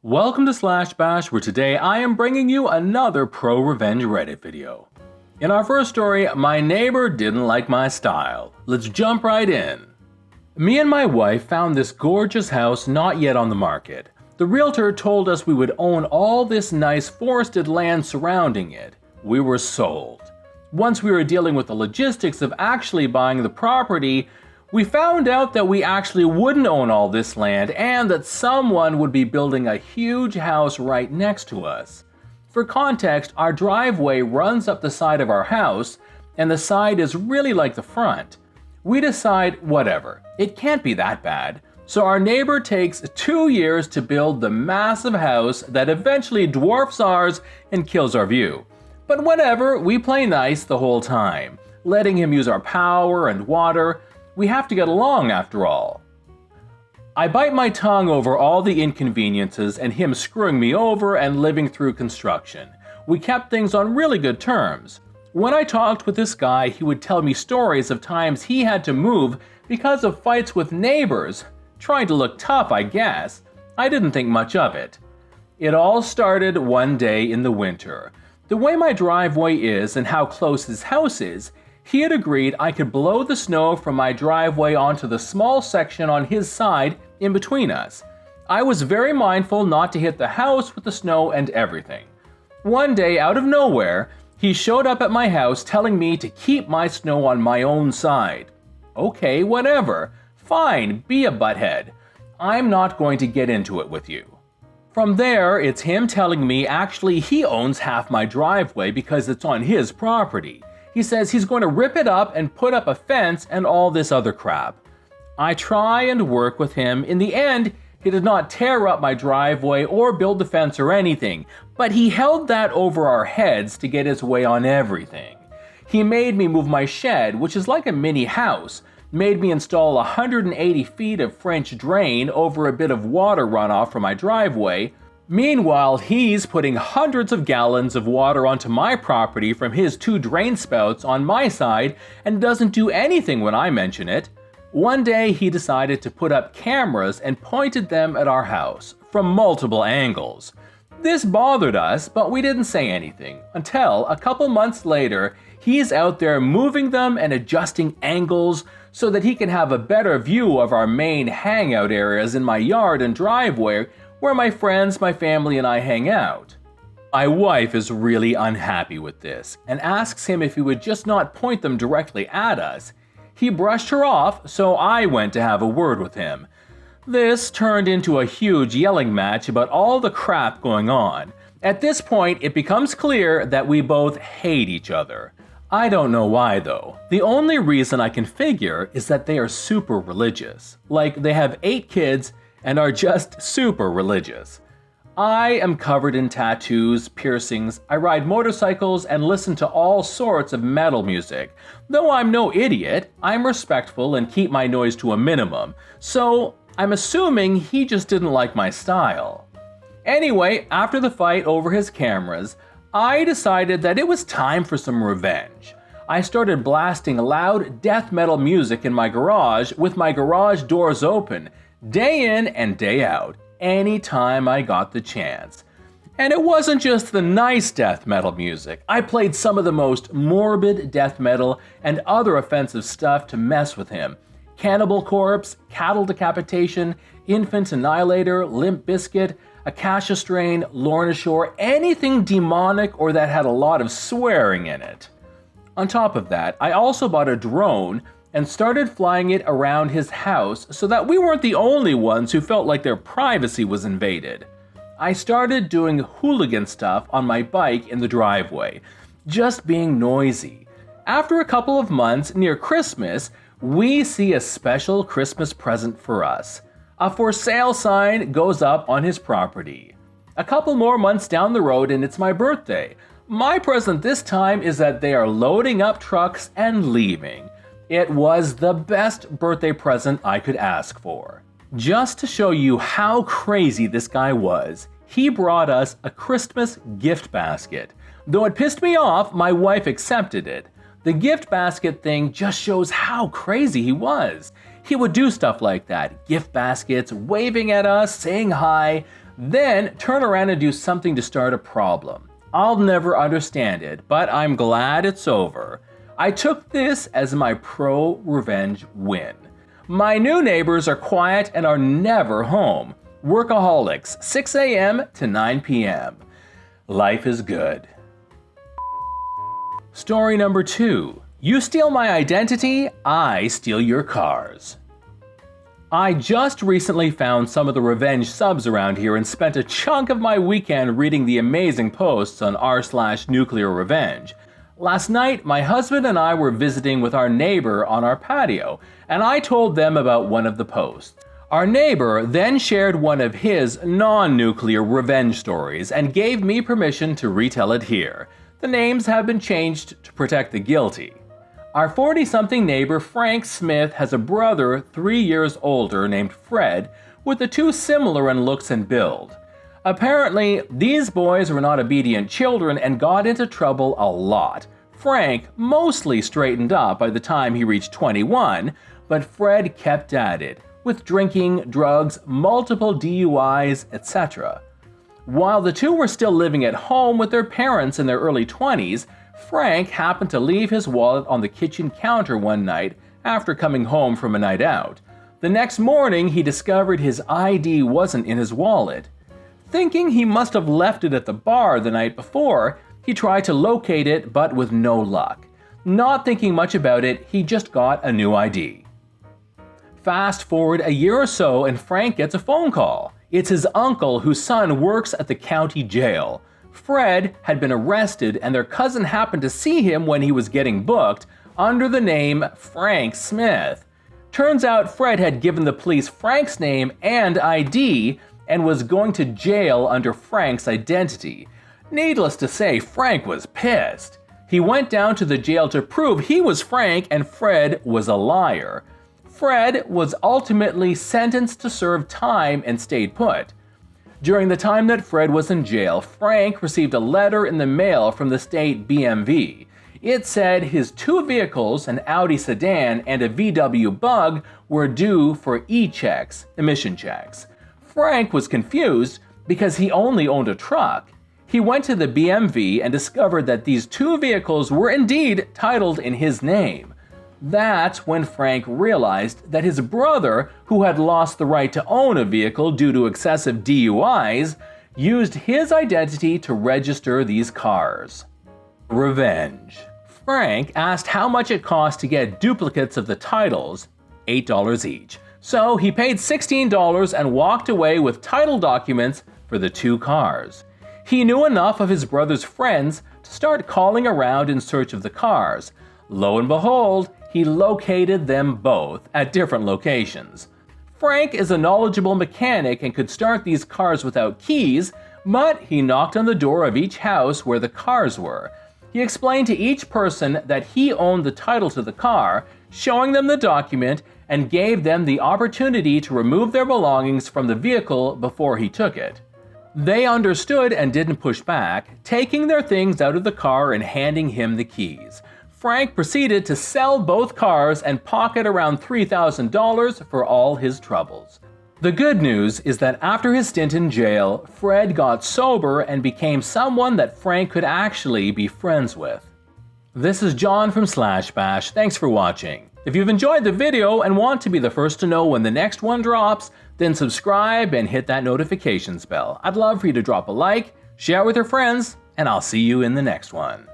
Welcome to Slash Bash, where today I am bringing you another pro revenge Reddit video. In our first story, my neighbor didn't like my style. Let's jump right in. Me and my wife found this gorgeous house not yet on the market. The realtor told us we would own all this nice forested land surrounding it. We were sold. Once we were dealing with the logistics of actually buying the property, we found out that we actually wouldn't own all this land and that someone would be building a huge house right next to us. For context, our driveway runs up the side of our house, and the side is really like the front. We decide, whatever, it can't be that bad. So our neighbor takes 2 years to build the massive house that eventually dwarfs ours and kills our view. But whatever, we play nice the whole time, letting him use our power and water. We have to get along after all. I bite my tongue over all the inconveniences and him screwing me over and living through construction. We kept things on really good terms. When I talked with this guy, he would tell me stories of times he had to move because of fights with neighbors. Trying to look tough, I guess. I didn't think much of it. It all started one day in the winter. The way my driveway is and how close his house is, he had agreed I could blow the snow from my driveway onto the small section on his side in between us. I was very mindful not to hit the house with the snow and everything. One day, out of nowhere, he showed up at my house telling me to keep my snow on my own side. Okay, whatever. Fine, be a butthead. I'm not going to get into it with you. From there, it's him telling me actually he owns half my driveway because it's on his property. He says he's going to rip it up and put up a fence and all this other crap. I try and work with him. In the end, he did not tear up my driveway or build the fence or anything, but he held that over our heads to get his way on everything. He made me move my shed, which is like a mini house, made me install 180 feet of French drain over a bit of water runoff from my driveway. Meanwhile, he's putting hundreds of gallons of water onto my property from his 2 drain spouts on my side and doesn't do anything when I mention it. One day, he decided to put up cameras and pointed them at our house from multiple angles. This bothered us, but we didn't say anything until a couple months later, he's out there moving them and adjusting angles so that he can have a better view of our main hangout areas in my yard and driveway where my friends, my family, and I hang out. My wife is really unhappy with this and asks him if he would just not point them directly at us. He brushed her off, so I went to have a word with him. This turned into a huge yelling match about all the crap going on. At this point, it becomes clear that we both hate each other. I don't know why though. The only reason I can figure is that they are super religious. Like they have 8 kids and are just super religious. I am covered in tattoos, piercings, I ride motorcycles and listen to all sorts of metal music. Though I'm no idiot, I'm respectful and keep my noise to a minimum, so I'm assuming he just didn't like my style. Anyway, after the fight over his cameras, I decided that it was time for some revenge. I started blasting loud death metal music in my garage with my garage doors open, day in and day out, anytime I got the chance. And it wasn't just the nice death metal music. I played some of the most morbid death metal and other offensive stuff to mess with him. Cannibal Corpse, Cattle Decapitation, Infant Annihilator, Limp Bizkit, Akasha Strain, Lorna Shore, anything demonic or that had a lot of swearing in it. On top of that, I also bought a drone and started flying it around his house so that we weren't the only ones who felt like their privacy was invaded. I started doing hooligan stuff on my bike in the driveway, just being noisy. After a couple of months, near Christmas, we see a special Christmas present for us. A for sale sign goes up on his property. A couple more months down the road and it's my birthday. My present this time is that they are loading up trucks and leaving. It was the best birthday present I could ask for. Just to show you how crazy this guy was, he brought us a Christmas gift basket. Though it pissed me off, my wife accepted it. The gift basket thing just shows how crazy he was. He would do stuff like that, gift baskets, waving at us, saying hi. then turn around and do something to start a problem. I'll never understand it, but I'm glad it's over. I took this as my pro-revenge win. My new neighbors are quiet and are never home. Workaholics, 6 a.m. to 9 p.m. Life is good. Story number 2. You steal my identity, I steal your cars. I just recently found some of the revenge subs around here and spent a chunk of my weekend reading the amazing posts on r/nuclear revenge. Last night, my husband and I were visiting with our neighbor on our patio, and I told them about one of the posts. Our neighbor then shared one of his non-nuclear revenge stories and gave me permission to retell it here. The names have been changed to protect the guilty. Our 40-something neighbor Frank Smith has a brother 3 years older named Fred, with the two similar in looks and build. Apparently, these boys were not obedient children and got into trouble a lot. Frank mostly straightened up by the time he reached 21, but Fred kept at it, with drinking, drugs, multiple DUIs, etc. While the two were still living at home with their parents in their early 20s, Frank happened to leave his wallet on the kitchen counter one night after coming home from a night out. The next morning, he discovered his ID wasn't in his wallet. Thinking he must have left it at the bar the night before, he tried to locate it but with no luck. Not thinking much about it, he just got a new ID. Fast forward a year or so and Frank gets a phone call. It's his uncle whose son works at the county jail. Fred had been arrested and their cousin happened to see him when he was getting booked under the name Frank Smith. Turns out Fred had given the police Frank's name and ID and was going to jail under Frank's identity. Needless to say, Frank was pissed. He went down to the jail to prove he was Frank and Fred was a liar. Fred was ultimately sentenced to serve time and stayed put. During the time that Fred was in jail, Frank received a letter in the mail from the state BMV. It said his 2 vehicles, an Audi sedan and a VW Bug, were due for e-checks, emission checks. Frank was confused because he only owned a truck. He went to the BMV and discovered that these 2 vehicles were indeed titled in his name. That's when Frank realized that his brother, who had lost the right to own a vehicle due to excessive DUIs, used his identity to register these cars. Revenge. Frank asked how much it cost to get duplicates of the titles, $8 each. So he paid $16 and walked away with title documents for the 2 cars. He knew enough of his brother's friends to start calling around in search of the cars. Lo and behold, he located them both at different locations. Frank is a knowledgeable mechanic and could start these cars without keys, but he knocked on the door of each house where the cars were. He explained to each person that he owned the title to the car, showing them the document, and gave them the opportunity to remove their belongings from the vehicle before he took it. They understood and didn't push back, taking their things out of the car and handing him the keys. Frank proceeded to sell both cars and pocket around $3,000 for all his troubles. The good news is that after his stint in jail, Fred got sober and became someone that Frank could actually be friends with. This is John from Slash Bash. Thanks for watching. If you've enjoyed the video and want to be the first to know when the next one drops, then subscribe and hit that notifications bell. I'd love for you to drop a like, share with your friends, and I'll see you in the next one.